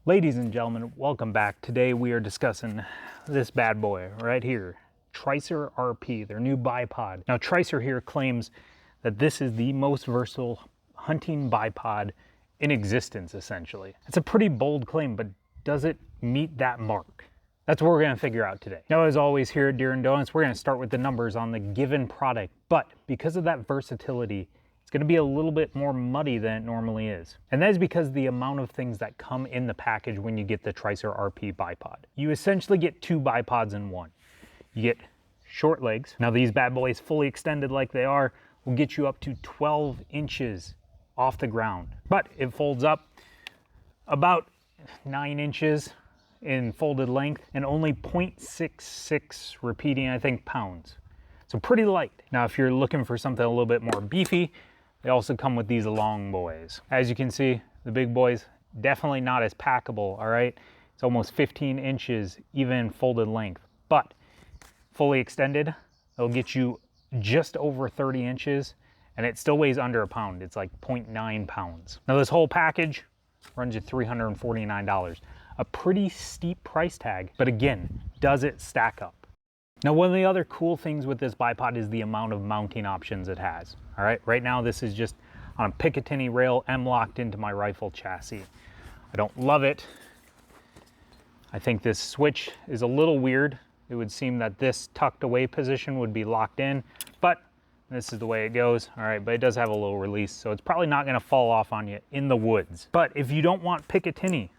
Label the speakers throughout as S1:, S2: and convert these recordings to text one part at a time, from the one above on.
S1: Ladies and gentlemen, welcome back. Today we are discussing this bad boy right here, Tricer RP, their new bipod. Now Tricer here claims that this is the most versatile hunting bipod in existence, essentially. It's a pretty bold claim, but does it meet that mark? That's what we're going to figure out today. Now, as always here at Deer and Donuts, we're going to start with the numbers on the given product, but because of that versatility, it's going to be a little bit more muddy than it normally is. And that is because the amount of things that come in the package when you get the Tricer RP bipod. You essentially get two bipods in one. You get short legs. Now these bad boys fully extended like they are will get you up to 12 inches off the ground. But it folds up about 9 inches in folded length and only 0.66 repeating, I think, pounds. So pretty light. Now if you're looking for something a little bit more beefy, they also come with these long boys. As you can see, the big boys, definitely not as packable, all right? It's almost 15 inches, even folded length. But fully extended, it'll get you just over 30 inches, and it still weighs under a pound. It's like 0.9 pounds. Now this whole package runs you $349. A pretty steep price tag, but again, does it stack up? Now, one of the other cool things with this bipod is the amount of mounting options it has. All right, right now this is just on a Picatinny rail M-locked into my rifle chassis. I don't love it. I think this switch is a little weird. It would seem that this tucked away position would be locked in, but this is the way it goes. All right, but it does have a little release, so it's probably not gonna fall off on you in the woods. But if you don't want Picatinny,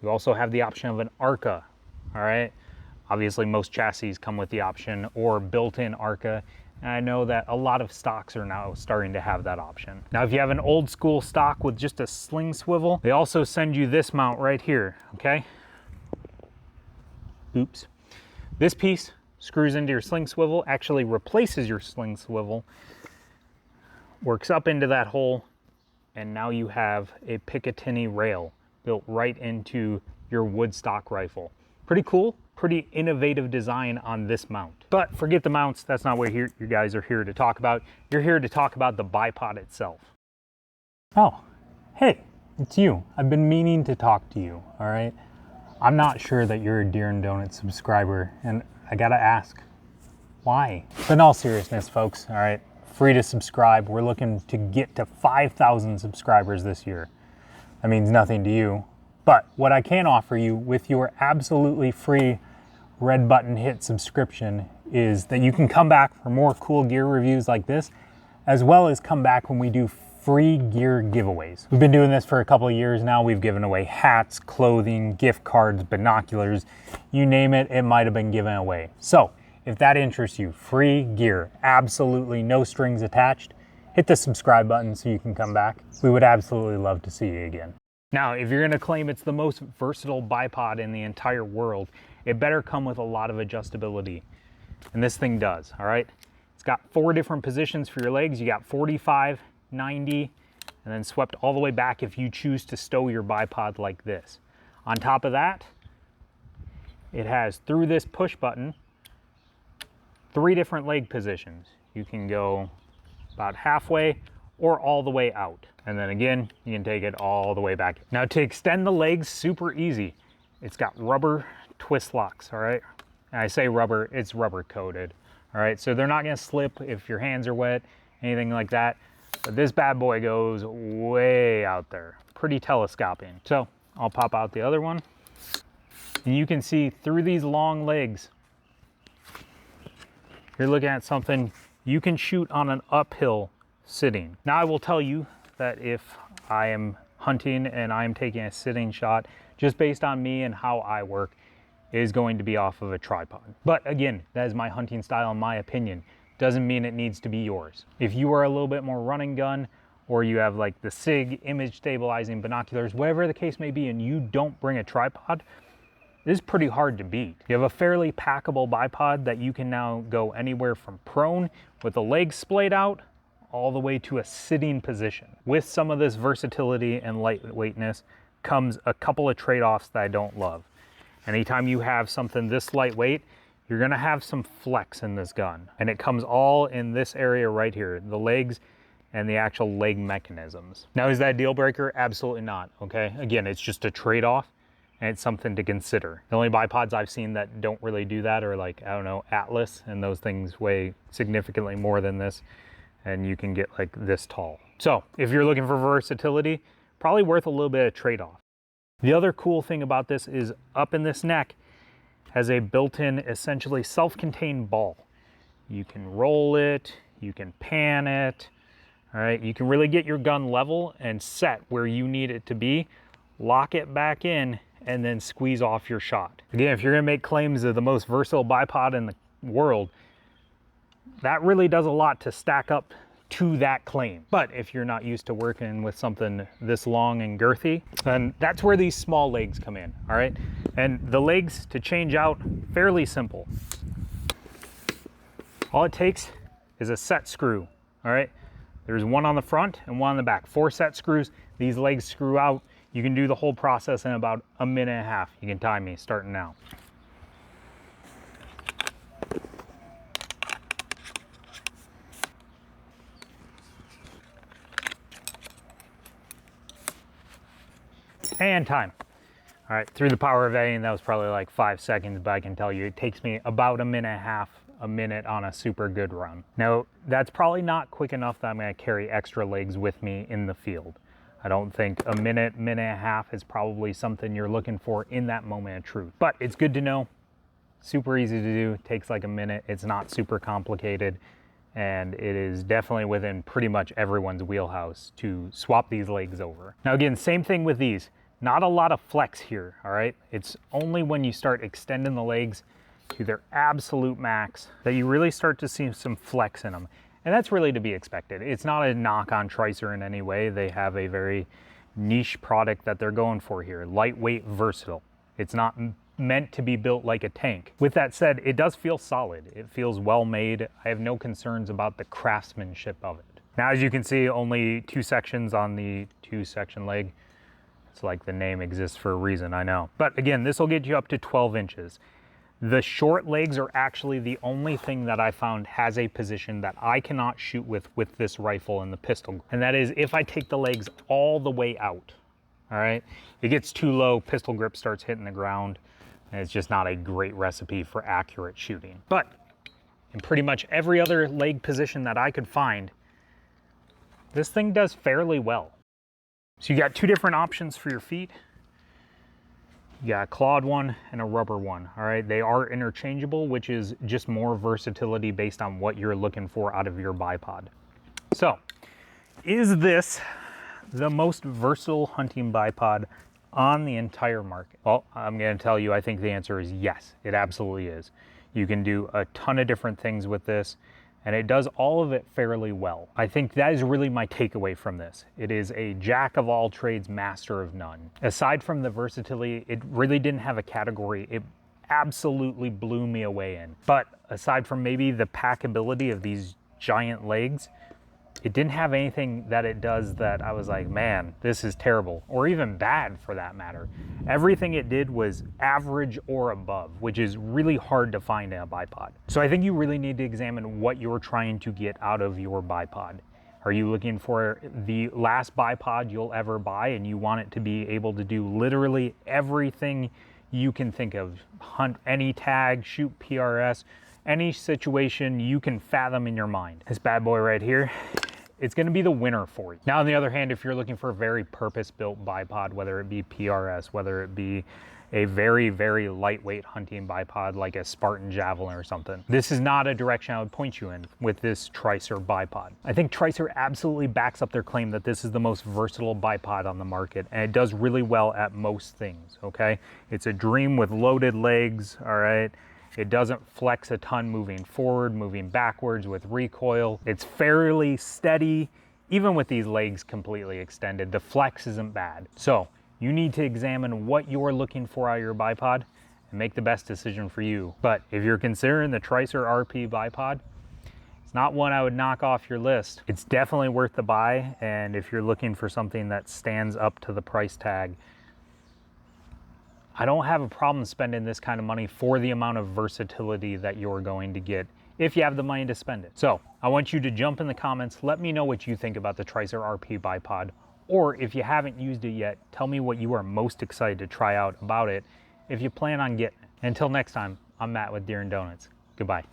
S1: you also have the option of an ARCA, all right? Obviously, most chassis come with the option or built-in ARCA, and I know that a lot of stocks are now starting to have that option. Now, if you have an old school stock with just a sling swivel, they also send you this mount right here, okay? Oops. This piece screws into your sling swivel, actually replaces your sling swivel, works up into that hole, and now you have a Picatinny rail built right into your wood stock rifle. Pretty cool, pretty innovative design on this mount. But forget the mounts, that's not what you guys are here to talk about. You're here to talk about the bipod itself. Oh, hey, it's you. I've been meaning to talk to you, all right? I'm not sure that you're a Deer and Donuts subscriber, and I gotta ask, why? But in all seriousness, folks, all right, free to subscribe. We're looking to get to 5,000 subscribers this year. That means nothing to you. But what I can offer you with your absolutely free red button hit subscription is that you can come back for more cool gear reviews like this, as well as come back when we do free gear giveaways. We've been doing this for a couple of years now. We've given away hats, clothing, gift cards, binoculars, you name it, it might have been given away. So if that interests you, free gear, absolutely no strings attached, hit the subscribe button so you can come back. We would absolutely love to see you again. Now, if you're gonna claim it's the most versatile bipod in the entire world, it better come with a lot of adjustability. And this thing does, all right? It's got 4 different positions for your legs. You got 45, 90, and then swept all the way back if you choose to stow your bipod like this. On top of that, it has, through this push button, 3 different leg positions. You can go about halfway or all the way out. And then again, you can take it all the way back. Now to extend the legs, super easy. It's got rubber twist locks, all right? And I say rubber, it's rubber coated, all right? So they're not gonna slip if your hands are wet, anything like that. But this bad boy goes way out there, pretty telescoping. So I'll pop out the other one. And you can see through these long legs, you're looking at something you can shoot on an uphill sitting. Now I will tell you that if I am hunting and I'm taking a sitting shot, just based on me and how I work, is going to be off of a tripod. But again, that is my hunting style, in my opinion. Doesn't mean it needs to be yours. If you are a little bit more run and gun, or you have like the SIG image stabilizing binoculars, whatever the case may be, and you don't bring a tripod, it is pretty hard to beat. You have a fairly packable bipod that you can now go anywhere from prone with the legs splayed out all the way to a sitting position. With some of this versatility and lightweightness comes a couple of trade-offs that I don't love. Anytime you have something this lightweight, you're gonna have some flex in this gun. And it comes all in this area right here. The legs and the actual leg mechanisms. Now, is that a deal breaker? Absolutely not, okay? Again, it's just a trade-off, and it's something to consider. The only bipods I've seen that don't really do that are like, I don't know, Atlas, and those things weigh significantly more than this, and you can get like this tall. So if you're looking for versatility, probably worth a little bit of trade-off. The other cool thing about this is up in this neck has a built-in, essentially self-contained ball. You can roll it, you can pan it, all right? You can really get your gun level and set where you need it to be, lock it back in, and then squeeze off your shot. Again, if you're gonna make claims of the most versatile bipod in the world, that really does a lot to stack up to that claim. But if you're not used to working with something this long and girthy, then that's where these small legs come in, all right? And the legs to change out, fairly simple. All it takes is a set screw, all right? There's one on the front and one on the back. 4 set screws, these legs screw out. You can do the whole process in about a minute and a half. You can time me starting now. And time. All right, through the power of editing, that was probably like 5 seconds, but I can tell you it takes me about a minute and a half, a minute on a super good run. Now, that's probably not quick enough that I'm gonna carry extra legs with me in the field. I don't think a minute, minute and a half is probably something you're looking for in that moment of truth. But it's good to know, super easy to do, takes like a minute, it's not super complicated, and it is definitely within pretty much everyone's wheelhouse to swap these legs over. Now again, same thing with these. Not a lot of flex here, all right? It's only when you start extending the legs to their absolute max that you really start to see some flex in them. And that's really to be expected. It's not a knock on Tricer in any way. They have a very niche product that they're going for here. Lightweight, versatile. It's not meant to be built like a tank. With that said, it does feel solid. It feels well made. I have no concerns about the craftsmanship of it. Now, as you can see, only 2 sections on the 2-section leg. It's like the name exists for a reason, I know. But again, this will get you up to 12 inches. The short legs are actually the only thing that I found has a position that I cannot shoot with this rifle and the pistol. And that is if I take the legs all the way out, all right? It gets too low, pistol grip starts hitting the ground, and it's just not a great recipe for accurate shooting. But in pretty much every other leg position that I could find, this thing does fairly well. So you got 2 different options for your feet. You got a clawed one and a rubber one, all right? They are interchangeable, which is just more versatility based on what you're looking for out of your bipod. So, is this the most versatile hunting bipod on the entire market? Well, I'm gonna tell you, I think the answer is yes, it absolutely is. You can do a ton of different things with this, and it does all of it fairly well. I think that is really my takeaway from this. It is a jack of all trades, master of none. Aside from the versatility, it really didn't have a category it absolutely blew me away in. But aside from maybe the packability of these giant legs, it didn't have anything that it does that I was like, man, this is terrible, or even bad for that matter. Everything it did was average or above, which is really hard to find in a bipod. So I think you really need to examine what you're trying to get out of your bipod. Are you looking for the last bipod you'll ever buy and you want it to be able to do literally everything you can think of? Hunt any tag, shoot PRS, any situation you can fathom in your mind. This bad boy right here, it's gonna be the winner for you. Now, on the other hand, if you're looking for a very purpose-built bipod, whether it be PRS, whether it be a very, very lightweight hunting bipod like a Spartan Javelin or something, this is not a direction I would point you in with this Tricer bipod. I think Tricer absolutely backs up their claim that this is the most versatile bipod on the market, and it does really well at most things, okay? It's a dream with loaded legs, all right? It doesn't flex a ton moving forward, moving backwards with recoil. It's fairly steady, even with these legs completely extended. The flex isn't bad. So you need to examine what you're looking for out of your bipod and make the best decision for you. But if you're considering the Tricer RP bipod, it's not one I would knock off your list. It's definitely worth the buy, and if you're looking for something that stands up to the price tag, I don't have a problem spending this kind of money for the amount of versatility that you're going to get if you have the money to spend it. So I want you to jump in the comments, let me know what you think about the Tricer RP bipod, or if you haven't used it yet, tell me what you are most excited to try out about it if you plan on getting it. Until next time, I'm Matt with Deer and Donuts. Goodbye.